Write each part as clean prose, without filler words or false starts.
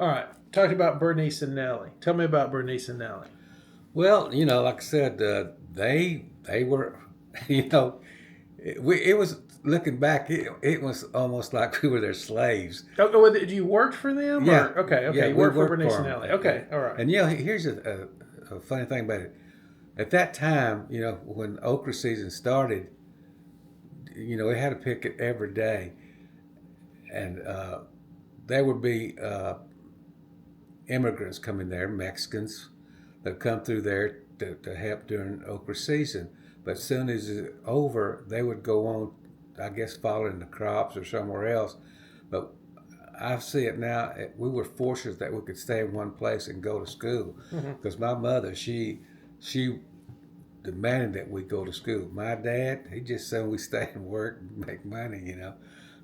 All right. Talk about Bernice and Nelly. Tell me about Bernice and Nelly. Well, like I said, they were, you know, it was looking back, it was almost like we were their slaves. Oh, did you work for them Yeah, or okay? yeah, You we work for worked Bernice for and them, Nelly. Okay, all right. and here's a funny thing about it. At that time, when okra season started, we had to pick it every day, and there would be immigrants coming there, Mexicans, that come through there to help during okra season. But as soon as it's over, they would go on, I guess, following the crops or somewhere else. But I see it now. We were fortunate that we could stay in one place and go to school, Mm-hmm. because my mother, she demanded that we go to school. My dad, he just said we stay and work and make money.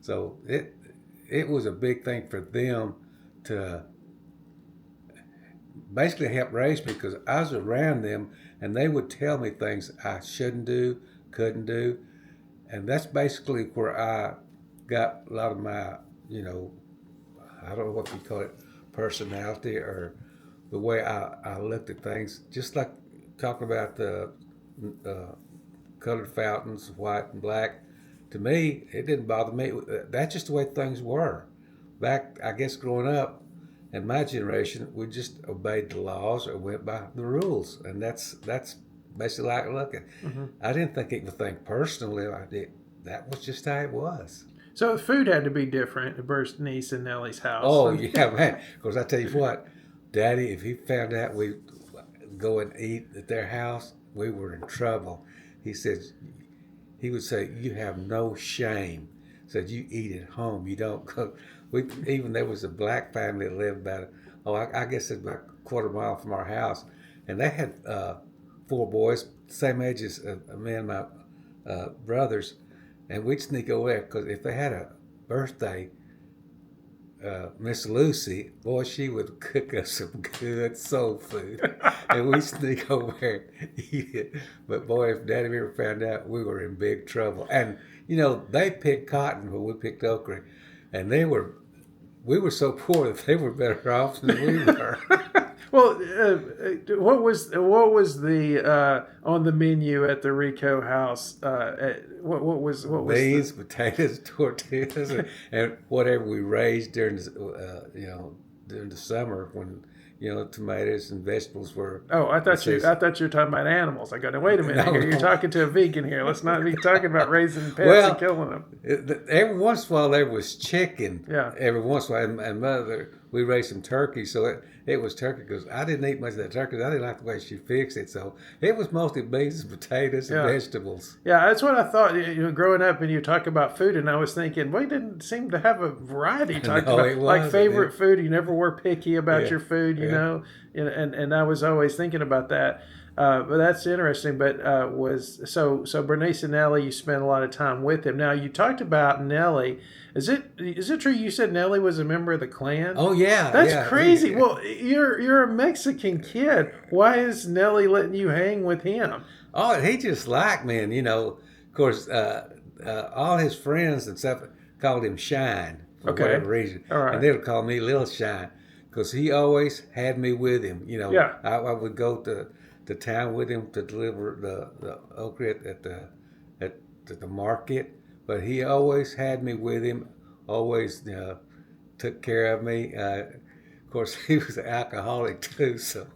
So it was a big thing for them to basically help raise me, because I was around them and they would tell me things I shouldn't do, couldn't do. And that's basically where I got a lot of my, you know, I don't know what you call it, personality, or the way I looked at things. Just like talking about the uh, colored fountains, white and black. To me, it didn't bother me. That's just the way things were. Back, I guess, growing up, in my generation, we just obeyed the laws or went by the rules, and that's basically like looking. Mm-hmm. I didn't think anything personally. I did. That was just how it was. So the food had to be different at Bernice and Nelly's house. Oh yeah, man. Because I tell you what, Daddy, if he found out we go and eat at their house, we were in trouble. He said, he would say, "You have no shame." Said, "You eat at home. You don't cook." Even there was a black family that lived about, I guess it's about a quarter mile from our house, and they had four boys, same age as me and my brothers, and we'd sneak over there because if they had a birthday, Miss Lucy, boy, she would cook us some good soul food, and we sneak over there and eat it. But boy, if Daddy ever found out, we were in big trouble. And they picked cotton when we picked okra, and we were so poor that they were better off than we were. Well, what was the on the menu at the Rico house? What was the Beans, potatoes, tortillas, and whatever we raised during during the summer when tomatoes and vegetables were Oh, I in thought you. I season. thought you were talking about animals. I go, now wait a minute No, here. You're no. talking to a vegan here. Let's not be talking about raising pets and Well, killing them. every once in a while there was chicken. Yeah. Every once in a while, and mother, we raised some turkey, so it was turkey, because I didn't eat much of that turkey. I didn't like the way she fixed it, so it was mostly beans and potatoes and Yeah. vegetables. Yeah, that's what I thought. Growing up, and you talk about food, and I was thinking, we didn't seem to have a variety. Talked No, about it like wasn't. favorite food. You never were picky about Yeah, your food, yeah. and I was always thinking about that. But that's interesting. But was so Bernice and Nelly, you spent a lot of time with him. Now you talked about Nelly. Is it true you said Nelly was a member of the Klan? Oh yeah, That's yeah. crazy. Well, you're a Mexican kid. Why is Nelly letting you hang with him? Oh, he just liked me, and of course, all his friends and stuff called him Shine for Okay. whatever reason, All and right. they would call me Little Shine because he always had me with him. Yeah. I would go to town with him to deliver the okra at the market, but he always had me with him. Always took care of me. Of course, he was an alcoholic too, so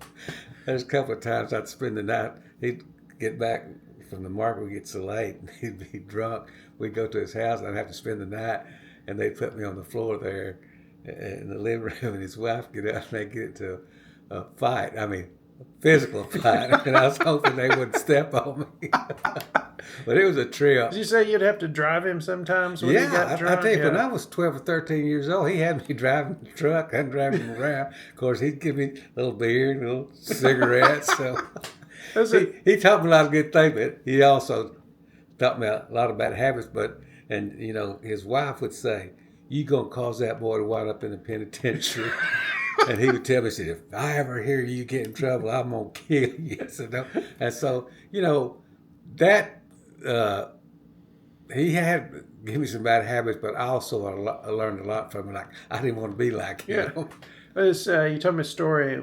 there's a couple of times I'd spend the night. He'd get back from the market, we'd get so late, and he'd be drunk. We'd go to his house, and I'd have to spend the night, and they'd put me on the floor there in the living room, and his wife would get up, and they'd get into a fight. I mean, physical fight, and I was hoping they wouldn't step on me. But it was a Did trip. you say you'd have to drive him sometimes when he got Yeah, I drunk? tell you, when Yeah. I was 12 or 13 years old, he had me driving the truck and driving him around. Of course, he'd give me a little beer, a little cigarettes. So Was he, it? he taught me a lot of good things, but he also taught me a lot of bad habits. And his wife would say, "You gonna cause that boy to wind up in the penitentiary?" And he would tell me, he said, "If I ever hear you get in trouble, I'm gonna kill you." So, no. And so, that he had give me some bad habits, but I also learned a lot from him. Like I didn't want to be like Yeah. him. You told me a story.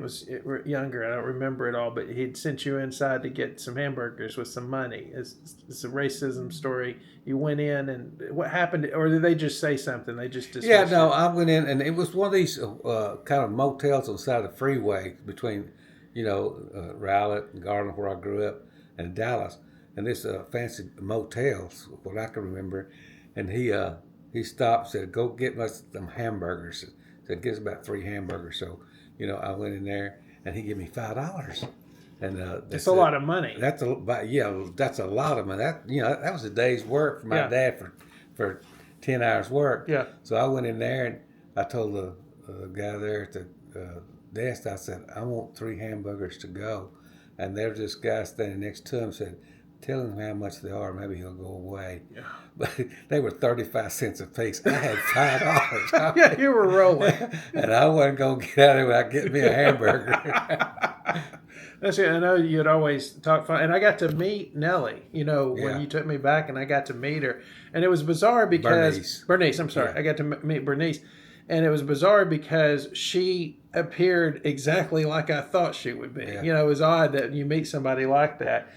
Younger. I don't remember it all, but he'd sent you inside to get some hamburgers with some money. It's a racism story. You went in, and what happened? Or did they just say something? They just Yeah, dismissed no, you. I went in, and it was one of these kind of motels on the side of the freeway between, Rowlett and Garland, where I grew up, and Dallas. And this fancy motels, what I can remember. And he stopped, said, "Go get us some hamburgers." Said, "Get us about 3 hamburgers." So, I went in there, and he gave me $5. And It's a lot of money. that's a lot of money. That was a day's work for my Yeah. dad for 10 hours work. Yeah. So I went in there and I told the guy there at the desk, I said, "I want 3 hamburgers to go," and there's this guy standing next to him said, "Tell him how much they are. Maybe he'll go away." Yeah. But they were 35 cents a piece. I had $5. Yeah, you were rolling. And I wasn't gonna get out of there without getting me a hamburger. That's it. I know you'd always talk fun, and I got to meet Nelly. When Yeah. you took me back, and I got to meet her, and it was bizarre because Bernice. I'm sorry, Yeah. I got to meet Bernice, and it was bizarre because she appeared exactly like I thought she would be. Yeah. It was odd that you meet somebody like that.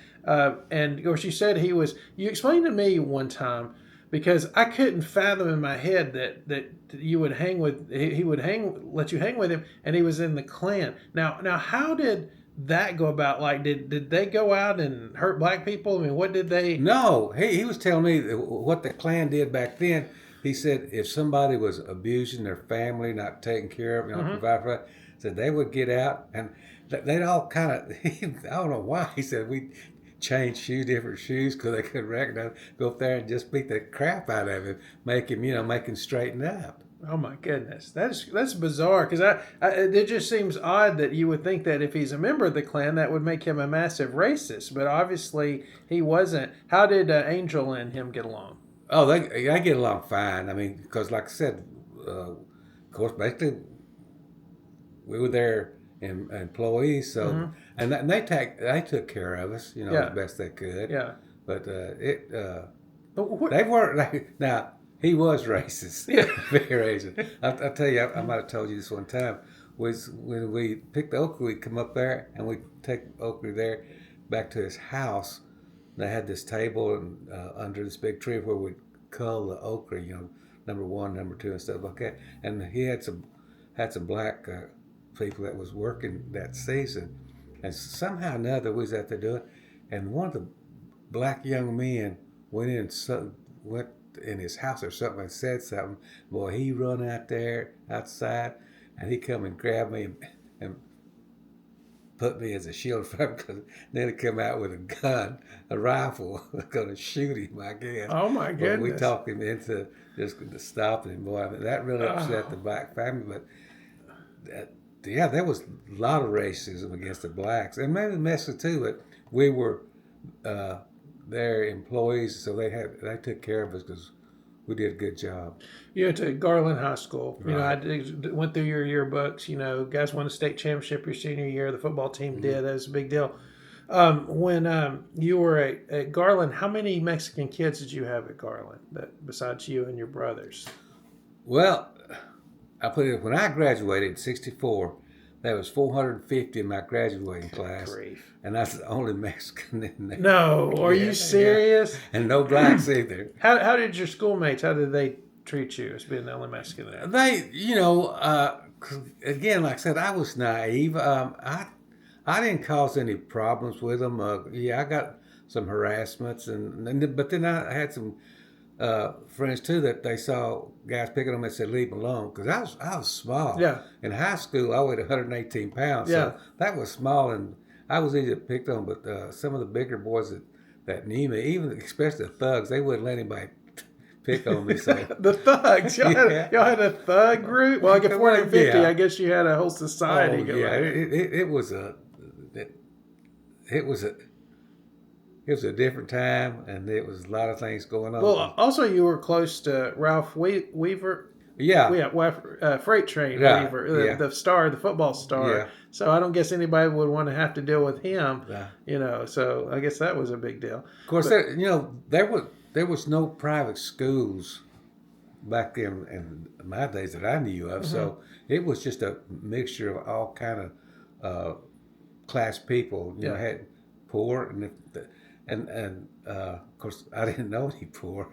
And of course, you said he was. You explained to me one time because I couldn't fathom in my head that you would hang with he would let you hang with him, and he was in the Klan. Now, how did that go about? Like, did they go out and hurt black people? I mean, what did they? No, he was telling me what the Klan did back then. He said if somebody was abusing their family, not taking care of, provide for it, said they would get out and they'd all kind of, I don't know why, he said we change different shoes because they couldn't recognize, go up there and just beat the crap out of him, make him straighten up. Oh my goodness, that's bizarre because it just seems odd that you would think that if he's a member of the Klan that would make him a massive racist, but obviously he wasn't. How did Angel and him get along? Oh, they get along fine. I mean, because like I said, of course, basically we were their employees, so and they took care of us, as best they could. Yeah. But But they weren't. Now he was racist. Yeah. Very racist. I'll tell you. I might have told you this one time. Was when we picked the okra, we'd come up there and we'd take okra there back to his house. They had this table and under this big tree where we'd cull the okra, number 1, number 2, and stuff like that. And he had some black people that was working that season, and somehow or another we was out there doing it, and one of the black young men went in his house or something and said something. Boy, he run out there outside, and he come and grabbed me and put me as a shield for him, because then he come out with a gun, a rifle, going to shoot him, I guess. Oh my goodness! But we talked him into just stopping him, boy. I mean, that really upset the black family. But there was a lot of racism against the blacks, and maybe the Mexicans too. But we were their employees, so they took care of us because we did a good job. You went to Garland High School. Right. I went through your yearbooks. Guys won a state championship your senior year. The football team did. That was a big deal. When you were at Garland, how many Mexican kids did you have at Garland besides you and your brothers? Well, I put it when I graduated in '64. There was 450 in my graduating class, Grief. and that's the only Mexican in there. No, are you serious? And no blacks either. How did your schoolmates? How did they treat you as being the only Mexican there? They, again, like I said, I was naive. I didn't cause any problems with them. I got some harassments, but then I had some friends too that they saw guys picking them and said leave them alone, because I was small. Yeah. In high school, I weighed 118 pounds. Yeah. So that was small, and I was easy to pick on. But some of the bigger boys that knew me, even especially the thugs, they wouldn't let anybody pick on me. So The thugs, y'all had a thug group. Well, like at 450, Yeah. I guess you had a whole society going. Yeah, it was a different time, and there was a lot of things going on. Well, also you were close to Ralph Weaver. Yeah. Freight Train Right, Weaver, yeah. the star, the football star. Yeah. So I don't guess anybody would want to have to deal with him. Yeah. So I guess that was a big deal. Of course, there was no private schools back in my days that I knew of. So it was just a mixture of all kind of class people. You know, Yeah. had poor and of course I didn't know any poor,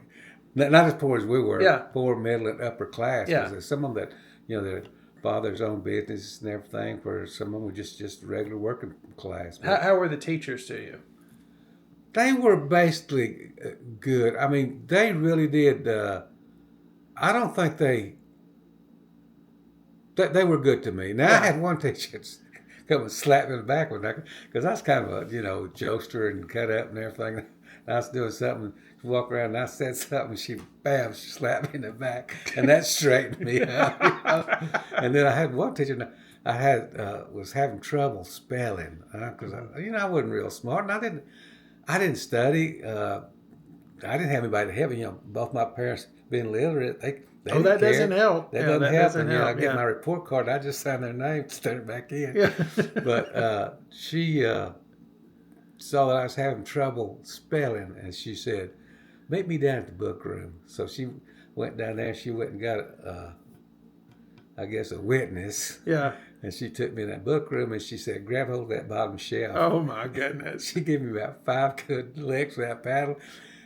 not as poor as we were. Yeah. Poor, middle, and upper class. Yeah. Because some of them that their fathers owned business and everything. For some of them were just regular working class. But How were the teachers to you? they were basically good. I mean, they really did. I don't think they were good to me. Now I Yeah. had one teacher come and slap me in the back one night because I was kind of a jokester and cut up and everything. I was doing something, she walked around and I said something. She slapped me in the back, and that straightened me up. And then I had one teacher. I was having trouble spelling because I wasn't real smart, and I didn't study. I didn't have anybody to help me. Both my parents being illiterate, they Oh, didn't that care. doesn't help. That Yeah, doesn't that help. doesn't And I help. get my Yeah. report card. I just sign their name, stuck it back in. Yeah. But she saw that I was having trouble spelling, and she said, "Meet me down at the book room." So she went down there. She went and got, I guess, a witness. Yeah. And she took me in that book room, and she said, "Grab hold of that bottom shelf." Oh my goodness. She gave me about 5 good licks with that paddle,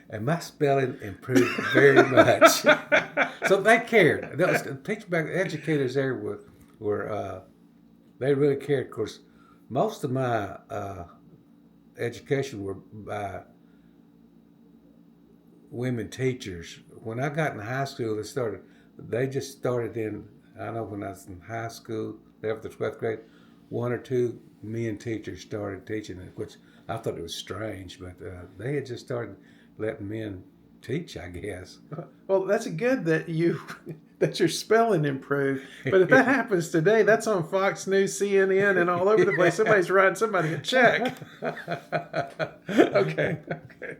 and my spelling improved very much. So they cared. The teachers back, educators there were they really cared. Of course, most of my education were by women teachers. When I got in high school, they just started in, I know when I was in high school, 11th or 12th grade, one or two men teachers started teaching it, which I thought it was strange, but they had just started letting men teach, I guess. Well, that's good that that your spelling improved. But if that happens today, that's on Fox News, CNN, and all over the place. Somebody's writing somebody a check. Okay. Okay.